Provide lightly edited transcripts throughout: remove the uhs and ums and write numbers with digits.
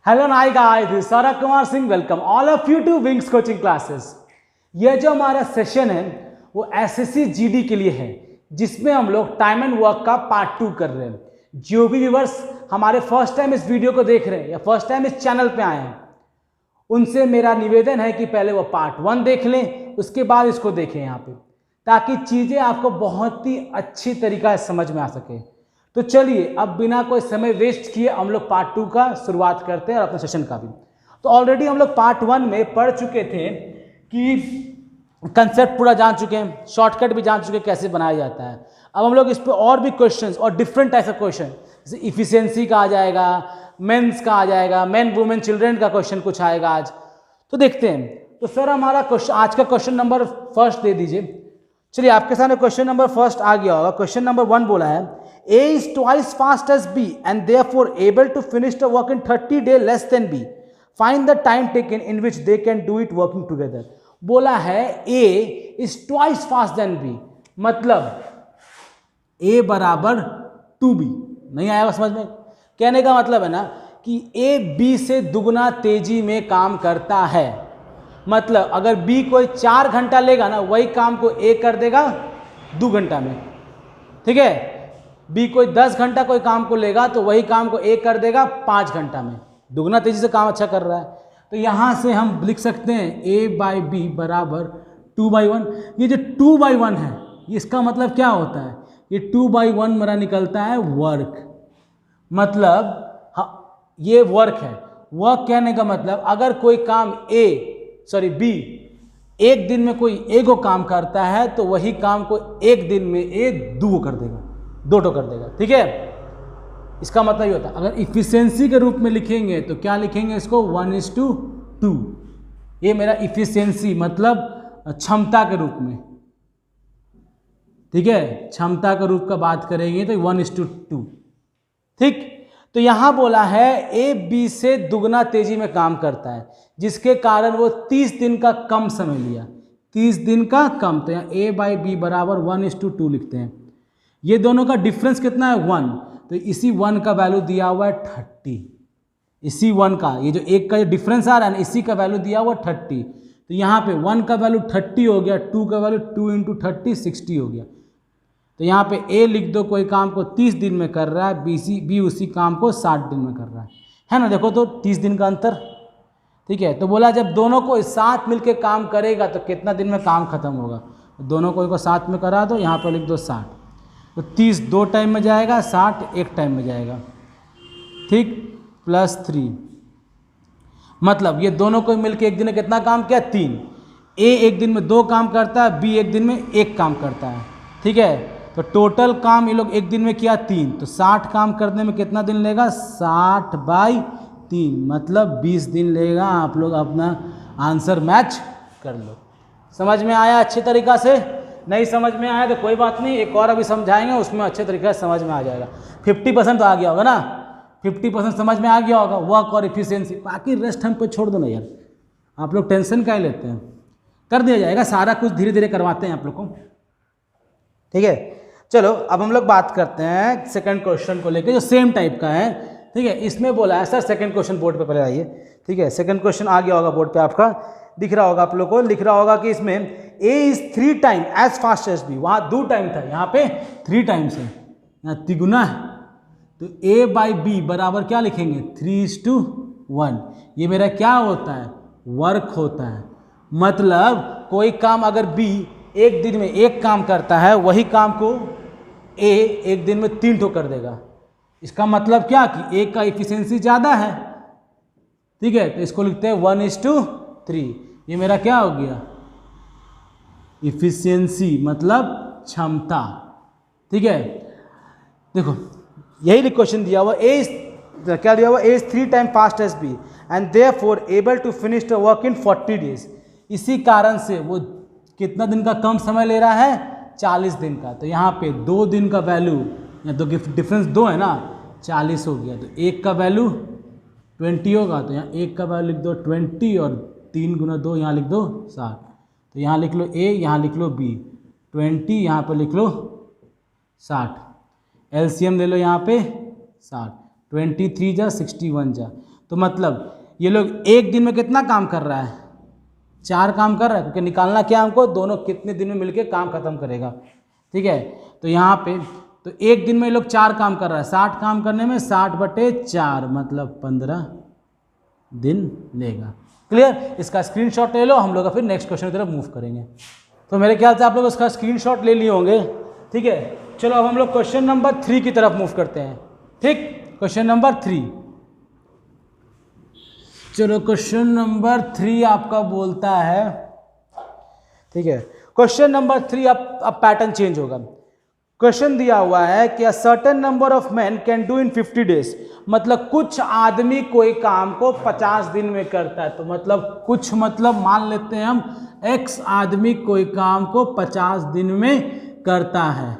Hello नाई guys, this Saurabh Kumar Singh. Welcome all of you to Wings coaching classes. ये जो हमारा सेशन है वो एसएससी जीडी के लिए है, जिसमें हम लोग टाइम एंड वर्क का पार्ट 2 कर रहे हैं। जो भी व्यूअर्स हमारे फर्स्ट टाइम इस वीडियो को देख रहे हैं या फर्स्ट टाइम इस चैनल पे आए हैं, उनसे मेरा निवेदन है कि पहले वो पार्ट 1 देख लें, उसके बाद इसको देखें यहाँ पे, ताकि चीज़ें आपको बहुत ही अच्छी तरीक़ा से समझ में आ सके। तो चलिए अब बिना कोई समय वेस्ट किए हम लोग पार्ट 2 का शुरुआत करते हैं और अपने सेशन का भी। तो ऑलरेडी हम लोग पार्ट 1 में पढ़ चुके थे कि कंसेप्ट पूरा जान चुके हैं, शॉर्टकट भी जान चुके हैं कैसे बनाया जाता है। अब हम लोग इस पर और भी क्वेश्चंस और डिफरेंट टाइप्स ऑफ क्वेश्चन, जैसे इफिशियंसी का आ जाएगा, मेंस का आ जाएगा, मेन वुमेन चिल्ड्रेन का क्वेश्चन कुछ आएगा आज, तो देखते हैं। तो सर हमारा क्वेश्चन आज का क्वेश्चन नंबर फर्स्ट दे दीजिए। चलिए आपके सामने क्वेश्चन नंबर फर्स्ट आ गया होगा। क्वेश्चन नंबर 1 बोला है A is twice fast as B and therefore able to finish the work in 30 days less than B. Find the time taken in which they can do it working together. बोला है A is twice fast than B, मतलब A बराबर 2B। नहीं आएगा समझ में? कहने का मतलब है ना कि A B से दुगना तेजी में काम करता है। मतलब अगर B कोई 4 घंटा लेगा ना, वही काम को A कर देगा 2 घंटा में। ठीक है, B कोई 10 घंटा कोई काम को लेगा तो वही काम को A कर देगा 5 घंटा में। दुगना तेजी से काम अच्छा कर रहा है। तो यहाँ से हम लिख सकते हैं A/B बराबर 2/1। ये जो 2/1 है, इसका मतलब क्या होता है? ये 2/1 मेरा निकलता है वर्क। मतलब ये वर्क है। वर्क कहने का मतलब अगर कोई काम B एक दिन में कोई A को काम करता है तो वही काम को एक दिन में A 2 कर देगा, 2 कर देगा। ठीक है, इसका मतलब ये होता है। अगर इफिशियंसी के रूप में लिखेंगे तो क्या लिखेंगे इसको? 1:2। ये मेरा इफिशियंसी मतलब क्षमता के रूप में। ठीक है, क्षमता के रूप का बात करेंगे तो 1:2। ठीक, तो यहां बोला है A B से दुगना तेजी में काम करता है, जिसके कारण वो 30 दिन का कम समय लिया। 30 दिन का कम, तो यहाँ A/B बराबर 1:2 लिखते हैं। ये दोनों का डिफरेंस कितना है? 1। तो इसी 1 का वैल्यू दिया हुआ है 30। इसी 1 का, ये जो एक का डिफरेंस आ रहा है ना, इसी का वैल्यू दिया हुआ 30। तो यहाँ पे 1 का वैल्यू 30 हो गया, 2 का वैल्यू 2 × 30 60 हो गया। तो यहाँ पे A लिख दो, कोई काम को 30 दिन में कर रहा है, B उसी काम को 60 दिन में कर रहा है ना? देखो तो 30 दिन का अंतर। ठीक है, तो बोला जब दोनों को साथ मिलके काम करेगा तो कितना दिन में काम खत्म होगा? दोनों को साथ में करा दो, यहाँ पर लिख दो 60। तो 30 2 टाइम में जाएगा, 60 1 टाइम में जाएगा। ठीक, +3, मतलब ये दोनों को मिलके एक दिन में कितना काम किया? 3। A एक दिन में 2 काम करता है, B एक दिन में 1 काम करता है। ठीक है, तो टोटल काम ये लोग एक दिन में किया 3, तो 60 काम करने में कितना दिन लेगा? 60/3, मतलब 20 दिन लेगा। आप लोग अपना आंसर मैच कर लो। समझ में आया अच्छे तरीक़ा से? नहीं समझ में आया तो कोई बात नहीं, एक और अभी समझाएंगे, उसमें अच्छे तरीके से समझ में आ जाएगा। 50% तो आ गया होगा ना? 50% समझ में आ गया होगा, वर्क और इफिशियंसी। बाकी रेस्ट हम पे छोड़ दो ना यार, आप लोग टेंशन काहे लेते हैं? कर दिया जाएगा, सारा कुछ धीरे धीरे करवाते हैं आप लोग को। ठीक है, चलो अब हम लोग बात करते हैं सेकंड क्वेश्चन को लेकर, जो सेम टाइप का है। ठीक है, इसमें बोला है सर, सेकंड क्वेश्चन बोर्ड पे पहले आइए। ठीक है, सेकंड क्वेश्चन आ गया होगा बोर्ड पे, आपका दिख रहा होगा आप लोग को। लिख रहा होगा कि इसमें A is 3 times as fast as B। वहाँ 2 टाइम था, यहाँ पे 3 टाइम्स है, यहाँ तिगुना है। तो A/B बराबर क्या लिखेंगे? 3:1। ये मेरा क्या होता है? वर्क होता है। मतलब कोई काम अगर B एक दिन में 1 काम करता है, वही काम को A एक दिन में 3 ठो कर देगा। इसका मतलब क्या कि A का इफिशियंसी ज़्यादा है। ठीक है, तो इसको लिखते हैं 1:3। ये मेरा क्या हो गया? इफिशियंसी मतलब क्षमता। ठीक है, देखो यही क्वेश्चन दिया हुआ, क्या दिया हुआ? A is 3 times fast as B and therefore able to finish the work in 40 days। इसी कारण से वो कितना दिन का कम समय ले रहा है? 40 दिन का। तो यहाँ पे 2 दिन का वैल्यू, या तो डिफरेंस 2 है ना, 40 हो गया। तो 1 का वैल्यू 20 होगा, तो यहाँ 1 का वैल्यू लिख दो 20 और 3 × 2 यहाँ लिख दो 60। तो यहाँ लिख लो A, यहाँ लिख लो B, 20 यहाँ पर लिख लो 60। एलसीएम ले लो यहाँ पे 60, 23 जा 61 जा, तो मतलब ये लोग एक दिन में कितना काम कर रहा है, 4 काम कर रहा है, क्योंकि निकालना क्या हमको, दोनों कितने दिन में मिलके काम खत्म करेगा, ठीक है। तो यहाँ पे तो एक दिन में ये लोग 4 काम कर रहा है, 60 काम करने में 60/4 मतलब 15 दिन लेगा। क्लियर, इसका स्क्रीनशॉट ले लो, हम लोग फिर नेक्स्ट क्वेश्चन की तरफ मूव करेंगे। तो मेरे ख्याल से आप लोग उसका स्क्रीनशॉट ले लिए होंगे, ठीक है। चलो अब हम लोग क्वेश्चन नंबर 3 की तरफ मूव करते हैं, ठीक। क्वेश्चन नंबर 3, चलो क्वेश्चन नंबर 3 आपका बोलता है, ठीक है। क्वेश्चन नंबर 3 अब पैटर्न चेंज होगा। क्वेश्चन दिया हुआ है कि a certain number of man can do in 50 days, मतलब कुछ आदमी कोई काम को 50 दिन में करता है। तो मतलब कुछ मतलब मान लेते हैं हम x आदमी कोई काम को 50 दिन में करता है,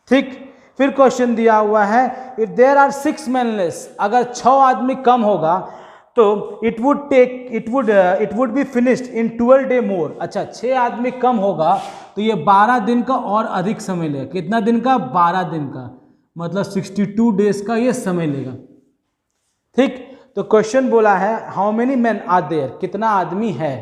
ठीक। फिर क्वेश्चन दिया हुआ है if there are 6 men less, अगर 6 आदमी कम होगा तो it would be finished in 12 day more. अच्छा, 6 आदमी कम होगा तो ये 12 दिन का और अधिक समय लेगा। कितना दिन का, 12 दिन का, मतलब 62 डेज का ये समय लेगा, ठीक। तो क्वेश्चन बोला है how many man are there, कितना आदमी है,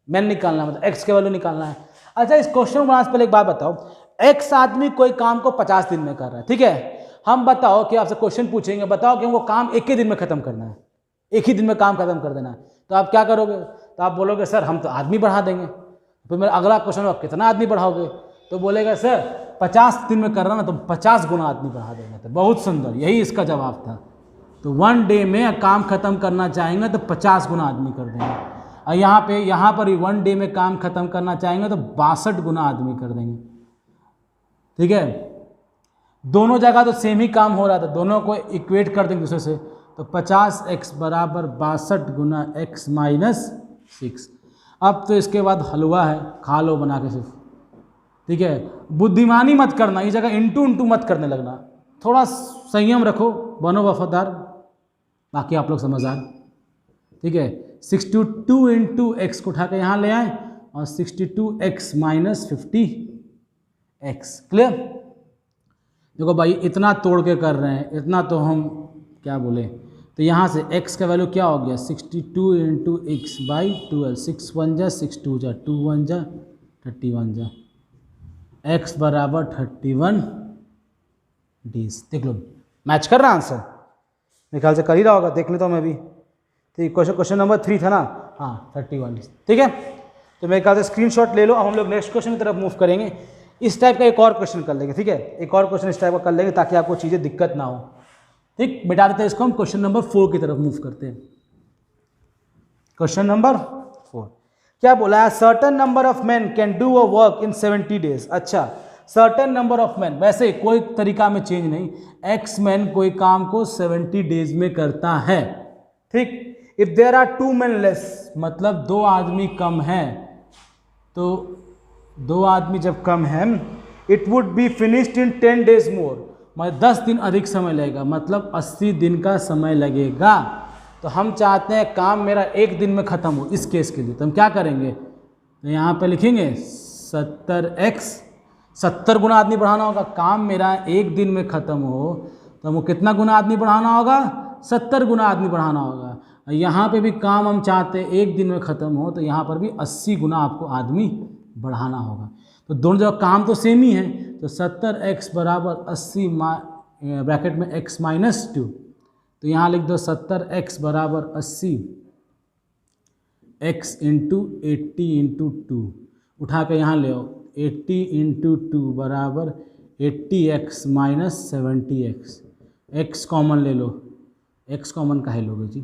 मैन निकालना मतलब एक्स के वैल्यू निकालना है। अच्छा, इस क्वेश्चन को बनाने से पहले एक बात बताओ, एक्स आदमी कोई काम को 50 दिन में कर रहा है, ठीक है। हम बताओ कि आपसे क्वेश्चन पूछेंगे, बताओ कि हमको काम एक ही दिन में खत्म करना है, एक ही दिन में काम खत्म कर देना है, तो आप क्या करोगे, तो आप बोलोगे सर हम तो आदमी बढ़ा देंगे। फिर मेरा अगला क्वेश्चन होगा कितना आदमी बढ़ाओगे, तो बोलेगा सर 50 दिन में कर रहा ना तो 50 गुना आदमी बढ़ा देंगे। तो बहुत सुंदर, यही इसका जवाब था। तो 1 डे में काम खत्म करना चाहेंगे तो 50 गुना आदमी कर देंगे, और यहाँ पर 1 डे में काम खत्म करना चाहेंगे तो 62 गुना आदमी कर देंगे, ठीक है। दोनों जगह तो सेम ही काम हो रहा था, दोनों को इक्वेट कर देंगे दूसरे से, तो 50x बराबर 62 गुना x माइनस 6। अब तो इसके बाद हलवा है, खा लो बना के सिर्फ, ठीक है। बुद्धिमानी मत करना, इस जगह इंटू मत करने लगना, थोड़ा संयम रखो, बनो वफादार, बाकी आप लोग समझदार, ठीक है। 62 इंटू एक्स को उठा के यहाँ ले आए और 62x माइनस 50x। क्लियर, देखो भाई इतना तोड़ के कर रहे हैं, इतना तो हम क्या बोले, तो यहाँ से x का वैल्यू क्या हो गया, 62 इंटू एक्स बाई 12, 6 1 जा 6 2 जा 2 1 जा 31 जा, x बराबर 31 डेज। देख लो मैच कर रहा आंसर, मेरे ख्याल से कर ही रहा होगा, देख लेता हूँ मैं भी, ठीक। क्वेश्चन नंबर 3 था ना, हाँ 31 डेज, ठीक है। तो मेरे ख्याल से स्क्रीनशॉट ले लो। अब हम लोग नेक्स्ट क्वेश्चन की तरफ मूव करेंगे। इस टाइप का एक और क्वेश्चन कर लेंगे, ठीक है, एक और क्वेश्चन इस टाइप का कर लेंगे ताकि आपको चीज़ें दिक्कत ना हो, ठीक। मिटा देते हैं इसको, हम क्वेश्चन नंबर 4 की तरफ मूव करते हैं। क्वेश्चन नंबर 4 क्या बोला है, certain number of man can do a work in 70 days. अच्छा, सर्टेन नंबर ऑफ मैन, वैसे कोई तरीका में चेंज नहीं, एक्स मैन कोई काम को 70 डेज में करता है, ठीक। If there are 2 men less, मतलब 2 आदमी कम है, तो 2 आदमी जब कम है, it would be finished in 10 days मोर, मतलब 10 दिन अधिक समय लगेगा, मतलब 80 दिन का समय लगेगा। तो हम चाहते हैं काम मेरा एक दिन में ख़त्म हो, इस केस के लिए तो हम क्या करेंगे, तो यहाँ पे लिखेंगे 70x, 70 गुना आदमी बढ़ाना होगा, काम मेरा एक दिन में ख़त्म हो तो हमको कितना गुना आदमी बढ़ाना होगा, 70 गुना आदमी बढ़ाना होगा। यहाँ पे भी काम हम चाहते हैं एक दिन में ख़त्म हो, तो यहाँ पर भी 80 गुना आपको आदमी बढ़ाना होगा। तो दोनों जगह काम तो सेम ही है, तो 70x बराबर 80 ब्रैकेट में x माइनस 2, तो यहाँ लिख दो 70x बराबर 80 x इंटू 80 इंटू 2, उठा के यहाँ ले आओ, 80 इंटू 2 बराबर 80x minus 70x, x common ले लो, x कॉमन काहे लोगे जी,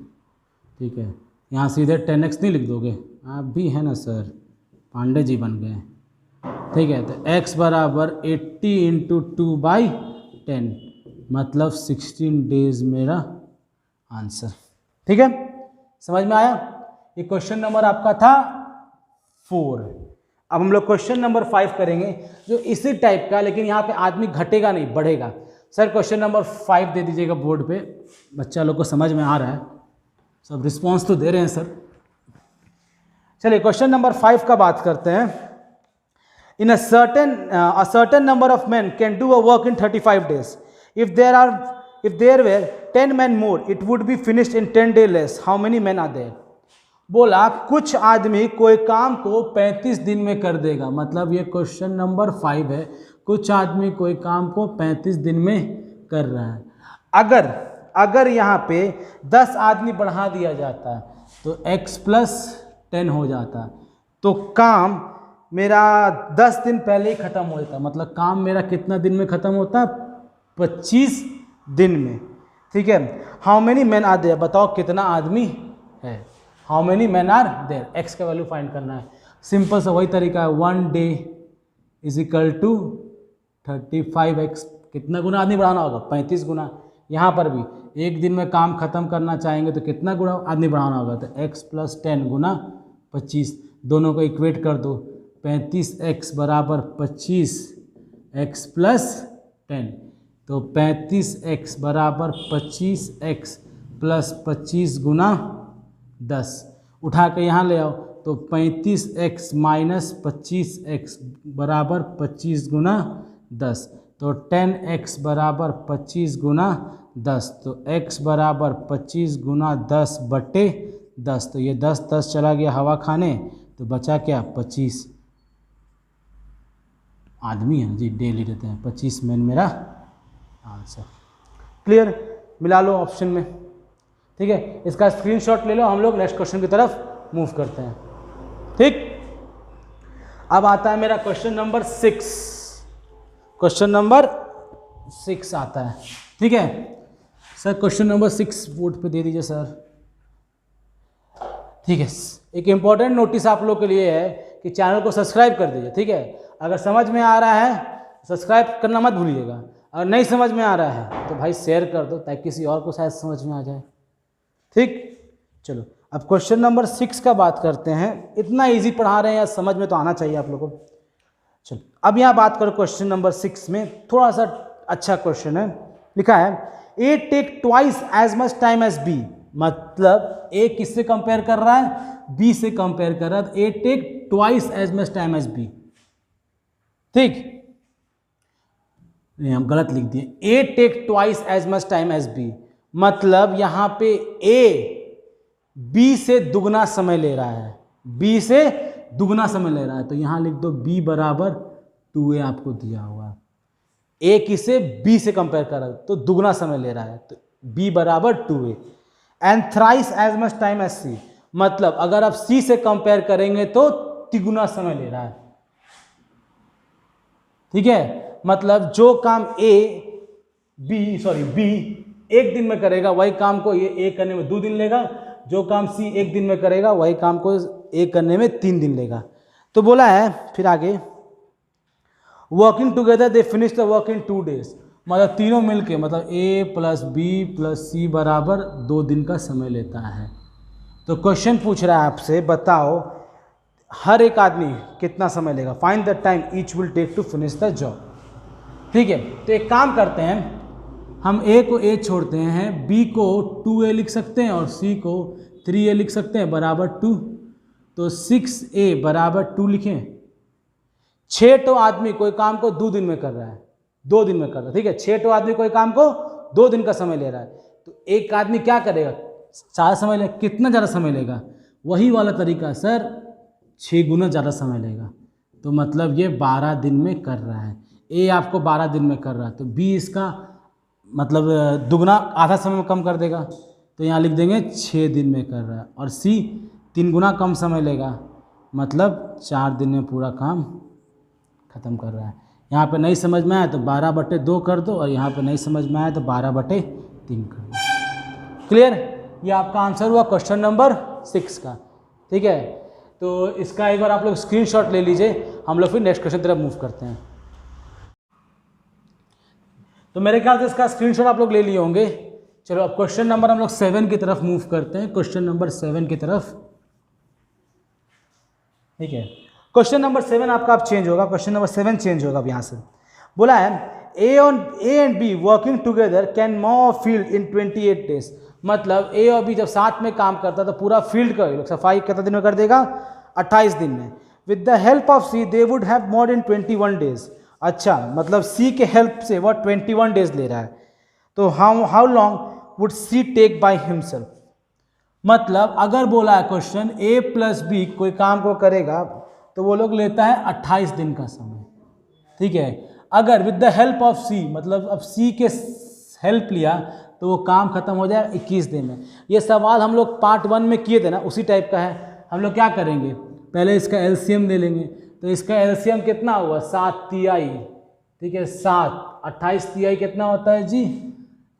ठीक है। यहाँ सीधे 10x नहीं लिख दोगे, आप भी है ना सर, पांडे जी बन गए, ठीक है। तो x बराबर 80 इंटू 2 बाई 10, मतलब 16 डेज मेरा आंसर, ठीक है। समझ में आया, ये क्वेश्चन नंबर आपका था 4। अब हम लोग क्वेश्चन नंबर 5 करेंगे जो इसी टाइप का, लेकिन यहाँ पे आदमी घटेगा नहीं बढ़ेगा। सर क्वेश्चन नंबर 5 दे दीजिएगा बोर्ड पे, बच्चा लोग को समझ में आ रहा है, सब रिस्पॉन्स तो दे रहे हैं सर। चलिए क्वेश्चन नंबर 5 का बात करते हैं। इन a certain number of men can do a work in 35 days, if there were 10 men more, it would be finished in 10 days less. How many men are there? बोला कुछ आदमी कोई काम को 35 दिन में कर देगा, मतलब ये क्वेश्चन नंबर 5 है। कुछ आदमी कोई काम को 35 दिन में कर रहा है। अगर यहाँ पे 10 आदमी बढ़ा दिया जाता तो x + 10 हो जाता, तो काम मेरा 10 दिन पहले ही ख़त्म हो जाता, मतलब काम मेरा कितना दिन में ख़त्म होता? 25 दिन में। ठीक है। How many man are there, बताओ कितना आदमी है। How many man are there, X का वैल्यू फाइंड करना है। सिंपल सा वही तरीका है, 1 डे = 35x। कितना गुना आदमी बढ़ाना होगा? 35 गुना। यहाँ पर भी एक दिन में काम खत्म करना चाहेंगे तो कितना गुना आदमी बढ़ाना होगा? तो x + 10 गुना 25, दोनों को इक्वेट कर दो। 35x = 25 x + 10, तो 35x = 25x + 25 गुना 10, उठा के यहाँ ले आओ तो 35x - 25x = 25 गुना 10, तो 10x = 25 गुना 10, तो x = 25 गुना 10/10, तो ये 10 चला गया हवा खाने, तो बचा क्या? 25 आदमी है जी, डेली रहते हैं। 25 मैन मेरा आंसर। क्लियर? मिला लो ऑप्शन में। ठीक है, इसका स्क्रीनशॉट ले लो, हम लोग नेक्स्ट क्वेश्चन की तरफ मूव करते हैं। ठीक, अब आता है मेरा क्वेश्चन नंबर 6। क्वेश्चन नंबर 6 आता है। ठीक है सर, क्वेश्चन नंबर 6 बोर्ड पे दे दीजिए सर। ठीक है, एक इम्पॉर्टेंट नोटिस आप लोग के लिए है कि चैनल को सब्सक्राइब कर दीजिए। ठीक है, अगर समझ में आ रहा है सब्सक्राइब करना मत भूलिएगा, अगर नहीं समझ में आ रहा है तो भाई शेयर कर दो ताकि किसी और को शायद समझ में आ जाए। ठीक, चलो अब क्वेश्चन नंबर 6 का बात करते हैं। इतना इजी पढ़ा रहे हैं या समझ में तो आना चाहिए आप लोगों को। चलो अब यहाँ बात करो क्वेश्चन नंबर 6 में, थोड़ा सा अच्छा क्वेश्चन है। लिखा है A take twice as much time as B, मतलब A किससे कंपेयर कर रहा है? B से कंपेयर कर रहा है। A take twice as much time as B। ठीक, नहीं हम गलत लिख दिए, A take twice as much time as B, मतलब यहाँ पे A B से दुगना समय ले रहा है। B से दुगना समय ले रहा है, तो यहाँ लिख दो B = 2A आपको दिया हुआ है। A किसे? B से कंपेयर कर रहा है तो दुगना समय ले रहा है, तो B = 2A। And thrice as much time as C, मतलब अगर आप C से कंपेयर करेंगे तो तिगुना समय ले रहा है। ठीक है, मतलब जो काम B एक दिन में करेगा वही काम को ये A करने में 2 दिन लेगा, जो काम C एक दिन में करेगा वही काम को A करने में 3 दिन लेगा। तो बोला है फिर आगे, working together they finish the work in 2 days, मतलब तीनों मिलके, मतलब A + B + C = 2 दिन का समय लेता है। तो क्वेश्चन पूछ रहा है आपसे, बताओ हर एक आदमी कितना समय लेगा? Find the time each will take to finish the job. ठीक है, तो एक काम करते हैं, हम A को A छोड़ते हैं, B को 2A लिख सकते हैं और C को 3A लिख सकते हैं बराबर 2, तो 6A = 2 लिखें। 6 आदमी कोई काम को 2 दिन में कर रहा है, 2 दिन में कर रहा है। ठीक है, 6 आदमी कोई काम को 2 दिन का समय ले रहा है, तो एक आदमी क्या करेगा? ज़्यादा समय लेगा। कितना ज़्यादा समय लेगा? वही वाला तरीका सर, 6 गुना ज़्यादा समय लेगा, तो मतलब ये 12 दिन में कर रहा है। A आपको 12 दिन में कर रहा है, तो B इसका मतलब दुगना आधा समय में कम कर देगा, तो यहाँ लिख देंगे 6 दिन में कर रहा है। और C 3 गुना कम समय लेगा, मतलब 4 दिन में पूरा काम ख़त्म कर रहा है। यहाँ पे नहीं समझ में आया तो 12/2 कर दो, और यहाँ पे नहीं समझ में आया तो 12/3 कर दो। क्लियर? ये आपका आंसर हुआ क्वेश्चन नंबर 6 का। ठीक है, तो इसका एक बार आप लोग स्क्रीनशॉट ले लीजिए, हम लोग फिर नेक्स्ट क्वेश्चन तरफ मूव करते हैं। तो मेरे ख्याल से इसका स्क्रीनशॉट आप लोग ले लिए होंगे। चलो अब क्वेश्चन नंबर हम लोग 7 की तरफ मूव करते हैं, क्वेश्चन नंबर 7 की तरफ। ठीक है, क्वेश्चन नंबर 7 आपका अब चेंज होगा, क्वेश्चन नंबर 7 चेंज होगा अब यहाँ से। बोला है A and B working together can मॉ फील्ड इन 28 days, मतलब A और B जब साथ में काम करता तो पूरा फील्ड का लोग सफाई कितना दिन में कर देगा? 28 दिन में। With the help of C they would have more in 21 days, अच्छा, मतलब सी के हेल्प से वो 21 डेज ले रहा है, तो how long would C take by himself. मतलब अगर बोला है क्वेश्चन ए प्लस बी कोई काम को करेगा तो वो लोग लेता है 28 दिन का समय, ठीक है। अगर विद द हेल्प ऑफ सी, मतलब अब सी के हेल्प लिया तो वो काम खत्म हो जाएगा 21 दिन में। ये सवाल हम लोग पार्ट 1 में किए थे ना, उसी टाइप का है। हम लोग क्या करेंगे, पहले इसका एलसीएम ले लेंगे, तो इसका एलसीएम कितना हुआ 7 तिहाई, ठीक है 7, 28 तिहाई कितना होता है जी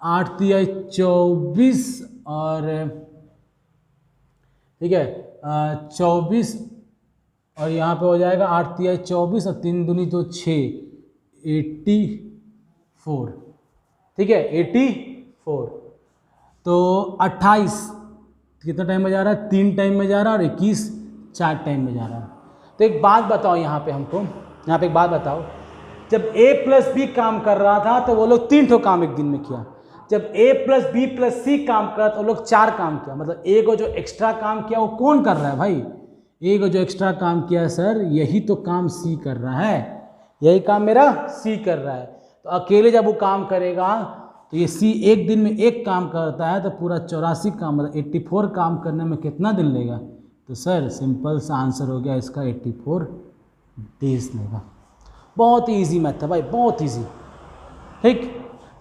8 तिहाई 24, और ठीक है 24, और यहाँ पे हो जाएगा 8 तिहाई 24 और 3 दूनी तो 6, 84, ठीक है 84। तो 28 कितना टाइम में जा रहा है, 3 टाइम में जा रहा है, और 21 4 टाइम में जा रहा है। तो एक बात बताओ यहाँ पे हमको, यहाँ पे एक बात बताओ, जब a प्लस बी काम कर रहा था तो वो लोग 3 ठो काम एक दिन में किया। जब a प्लस बी प्लस सी काम कर रहा था वो लोग 4 काम किया। मतलब a को जो एक्स्ट्रा काम किया वो कौन कर रहा है भाई, a को जो एक्स्ट्रा काम किया सर, यही तो काम c कर रहा है, यही काम मेरा c कर रहा है। तो अकेले जब वो काम करेगा तो ये c एक दिन में एक काम करता है, तो पूरा 84 काम, मतलब 84 काम करने में कितना दिन लेगा। तो सर सिंपल सा आंसर हो गया इसका 84 डेज लेगा। बहुत ही ईजी मैथ था भाई, बहुत ईजी। ठीक,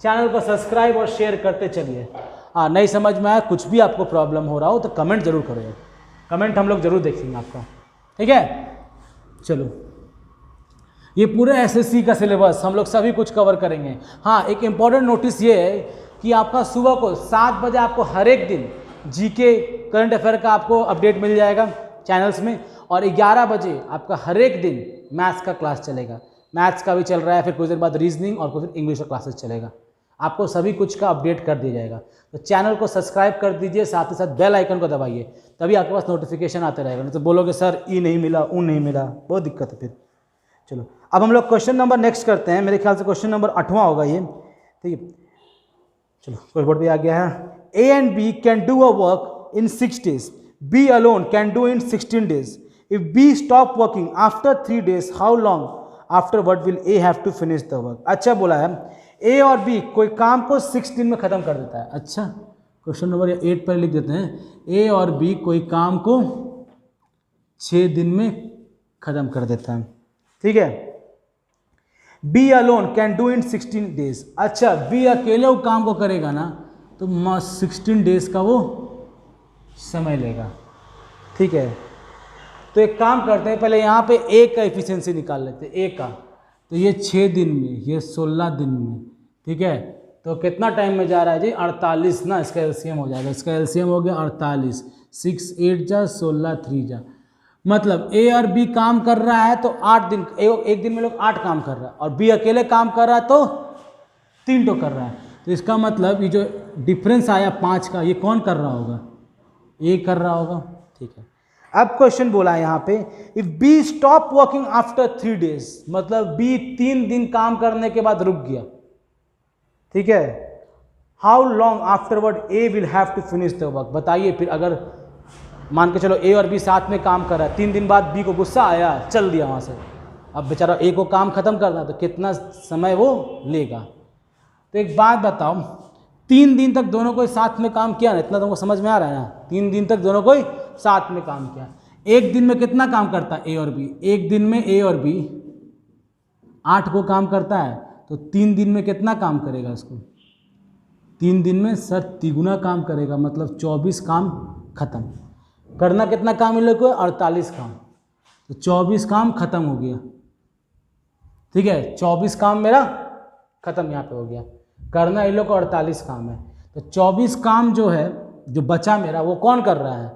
चैनल को सब्सक्राइब और शेयर करते चलिए। हाँ, नहीं समझ में आया, कुछ भी आपको प्रॉब्लम हो रहा हो तो कमेंट जरूर करो, कमेंट हम लोग जरूर देखेंगे आपका, ठीक है। चलो, ये पूरे एसएससी का सिलेबस हम लोग सभी कुछ कवर करेंगे। हाँ, एक इम्पॉर्टेंट नोटिस ये है कि आपका सुबह को 7 बजे आपको हर एक दिन जीके करंट अफेयर का आपको अपडेट मिल जाएगा चैनल्स में, और 11 बजे आपका हर एक दिन मैथ्स का क्लास चलेगा। मैथ्स का भी चल रहा है, फिर कुछ देर बाद रीजनिंग और कुछ इंग्लिश का क्लासेस चलेगा। आपको सभी कुछ का अपडेट कर दिया जाएगा। तो चैनल को सब्सक्राइब कर दीजिए, साथ ही साथ बेल आइकन को दबाइए, तभी आपके पास नोटिफिकेशन आते रहेगा। नहीं तो बोलोगे सर ई नहीं मिला, ऊ नहीं मिला, बहुत दिक्कत है फिर। चलो, अब हम लोग क्वेश्चन नंबर नेक्स्ट करते हैं। मेरे ख्याल से क्वेश्चन नंबर 8वां होगा ये, ठीक है। चलो, कोई बोर्ड पे आ गया है। A and B can do a work in 6 days. B alone can do in 16 days. If B stop working after 3 days, how long afterward will A have to finish the work? अच्छा बोला है, A और B कोई काम को 6 दिन में ख़त्म कर देता है। अच्छा, क्वेश्चन नंबर 8 पर लिख देते हैं, A और B कोई काम को 6 दिन में ख़त्म कर देता है, ठीक है। B alone can do in 16 days. अच्छा, B अकेले वो काम को करेगा ना तो 16 डेज का वो समय लेगा, ठीक है। तो एक काम करते हैं, पहले यहाँ पे ए का एफिशिएंसी निकाल लेते हैं। ए का तो ये 6 दिन में, ये 16 दिन में, ठीक है। तो कितना टाइम में जा रहा है जी 48 ना, इसका एलसीएम हो जाएगा। इसका एलसीएम हो गया 48, 6 8 जा 16 3 जा, मतलब ए और बी काम कर रहा है तो 8 दिन, एक दिन में लोग 8 काम कर रहा है, और बी अकेले काम कर रहा है तो 3 तो कर रहा है। तो इसका मतलब ये जो डिफरेंस आया 5 का, ये कौन कर रहा होगा, ए कर रहा होगा, ठीक है। अब क्वेश्चन बोला है यहाँ पे, if be stop working after 3 days, मतलब बी 3 दिन काम करने के बाद रुक गया, ठीक है। How long afterward A will have to finish the work. बताइए फिर, अगर मान के चलो ए और बी साथ में काम कर रहा है, 3 दिन बाद बी को गुस्सा आया, चल दिया वहाँ से, अब बेचारा ए को काम खत्म करना है, तो कितना समय वो लेगा। तो एक बात बताओ, 3 दिन तक दोनों को साथ में काम किया ना, इतना तुमको समझ में आ रहा है ना, 3 दिन तक दोनों को साथ में काम किया। एक दिन में कितना काम करता है ए और बी, एक दिन में ए और बी 8 को काम करता है, तो 3 दिन में कितना काम करेगा इसको, 3 दिन में सर 3 काम करेगा, मतलब 24 काम खत्म। करना कितना काम इन लोग को, 48 काम, तो 24 काम खत्म हो गया, ठीक है। 24 काम मेरा खत्म यहाँ पे हो गया। करना इन लोग को 48 काम है, तो 24 काम जो है, जो बचा मेरा, वो कौन कर रहा है।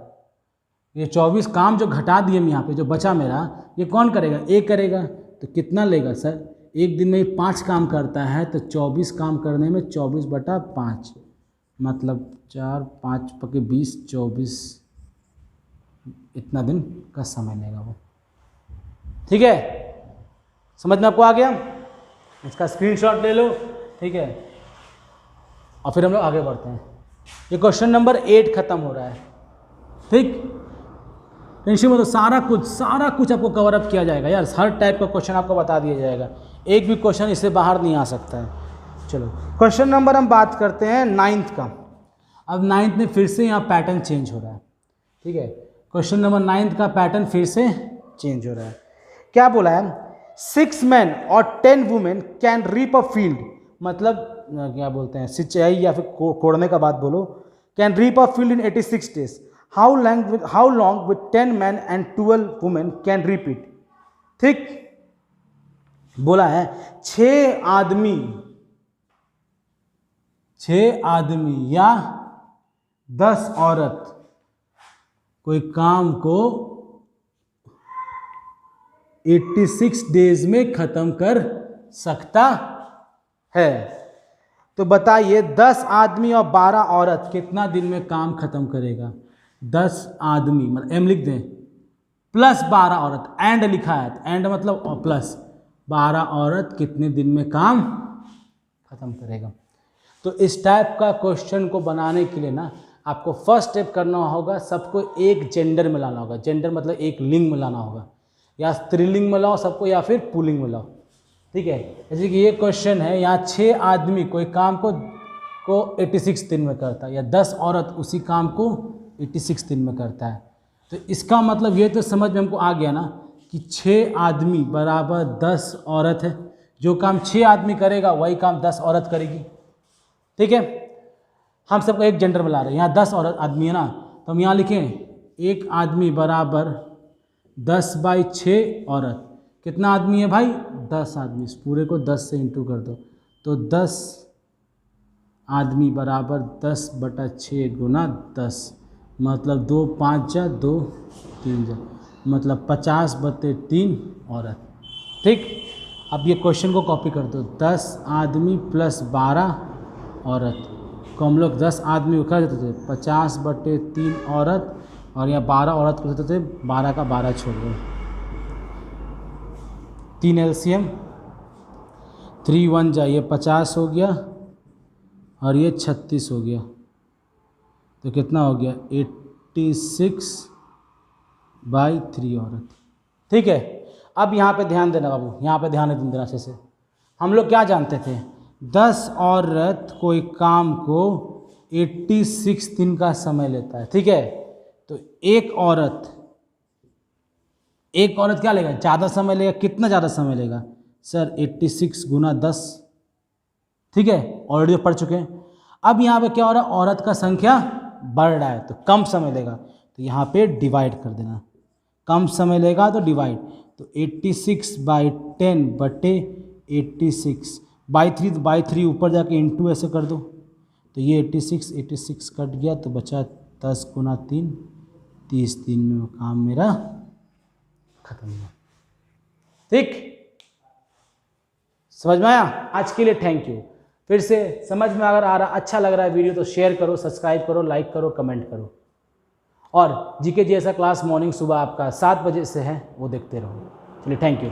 ये 24 काम जो घटा दिए हम यहाँ पे, जो बचा मेरा, ये कौन करेगा, ए करेगा। तो कितना लेगा सर, एक दिन में 5 काम करता है, तो 24 काम करने में 24/5, मतलब 4 5 पके 20 24, इतना दिन का समय लेगा वो, ठीक है। समझ में आपको आ गया, इसका स्क्रीनशॉट ले लो, ठीक है। और फिर हम लोग आगे बढ़ते हैं। ये क्वेश्चन नंबर 8 खत्म हो रहा है, ठीक। टेंशन मत लो, सारा कुछ आपको कवर अप किया जाएगा यार। हर टाइप का क्वेश्चन आपको बता दिया जाएगा, एक भी क्वेश्चन इससे बाहर नहीं आ सकता है। चलो क्वेश्चन नंबर हम बात करते हैं 9th का। अब 9th में फिर से यहाँ पैटर्न चेंज हो रहा है, ठीक है। क्वेश्चन नंबर 9th का पैटर्न फिर से चेंज हो रहा है। क्या बोला है, 6 men और 10 women can reap a field, मतलब क्या बोलते हैं, सिंचाई या फिर कोड़ने का बात बोलो, can reap a field in 86 days। How long with 10 men and 12 women can reap it. ठीक, बोला है 6 आदमी या 10 औरत कोई काम को 86 डेज में खत्म कर सकता है। तो बताइए 10 आदमी और 12 औरत कितना दिन में काम खत्म करेगा। 10 आदमी मतलब एम लिख दें प्लस 12 औरत, एंड लिखा है, एंड मतलब प्लस 12 औरत कितने दिन में काम खत्म करेगा। तो इस टाइप का क्वेश्चन को बनाने के लिए ना आपको फर्स्ट स्टेप करना होगा, सबको एक जेंडर में लाना होगा। जेंडर मतलब एक लिंग में लाना होगा, या स्त्रीलिंग में लाओ सबको या फिर पुल्लिंग में लाओ, ठीक है। जैसे कि ये क्वेश्चन है, यहाँ 6 आदमी कोई काम को 86 दिन में करता है, या 10 औरत उसी काम को 86 दिन में करता है। तो इसका मतलब ये तो समझ में हमको आ गया ना कि 6 आदमी बराबर 10 औरत है। जो काम 6 आदमी करेगा वही काम 10 औरत करेगी, ठीक है। हम सबको एक जेंडर में ला रहे हैं, यहाँ 10 औरत आदमी है ना, तो हम यहाँ लिखें 1 आदमी बराबर 10/6 औरत। कितना आदमी है भाई, 10 आदमी। इस पूरे को 10 से इंटू कर दो, तो 10 आदमी बराबर 10/6 गुना 10, मतलब 2 5 जा 2 3 जा, मतलब 50/3 औरत, ठीक। अब ये क्वेश्चन को कॉपी कर दो, 10 आदमी प्लस 12 औरत को हम लोग 10 आदमी कर देते थे, 50/3 औरत, और यहाँ 12 औरत को देते थे, 12 का 12 छोड़ दो, 3 LCM 3 1 जा, ये 50 हो गया और ये 36 हो गया, तो कितना हो गया 86/3 औरत, ठीक है। अब यहाँ पे ध्यान देना बाबू, यहाँ पे ध्यान देना अच्छे से। हम लोग क्या जानते थे, 10 औरत कोई काम को 86 दिन का समय लेता है, ठीक है। तो एक औरत क्या लेगा, ज़्यादा समय लेगा। कितना ज़्यादा समय लेगा सर, 86 गुना 10, ठीक है, ऑलरेडी पढ़ चुके हैं। अब यहाँ पे क्या हो रहा है, औरत का संख्या बढ़ रहा है तो कम समय लेगा, तो यहाँ पे डिवाइड कर देना, कम समय लेगा तो डिवाइड, तो 86/10 बटे 86/3 ऊपर जाके इंटू ऐसे कर दो, तो ये 86 कट गया, तो बचा 10 गुना 3, 30 दिन में वो काम मेरा खत्म हुआ, ठीक। समझ में आया। आज के लिए थैंक यू। फिर से समझ में अगर आ रहा, अच्छा लग रहा है वीडियो तो शेयर करो, सब्सक्राइब करो, लाइक करो, कमेंट करो, और जीके जैसा क्लास मॉर्निंग सुबह आपका 7 बजे से है वो देखते रहो। चलिए थैंक यू।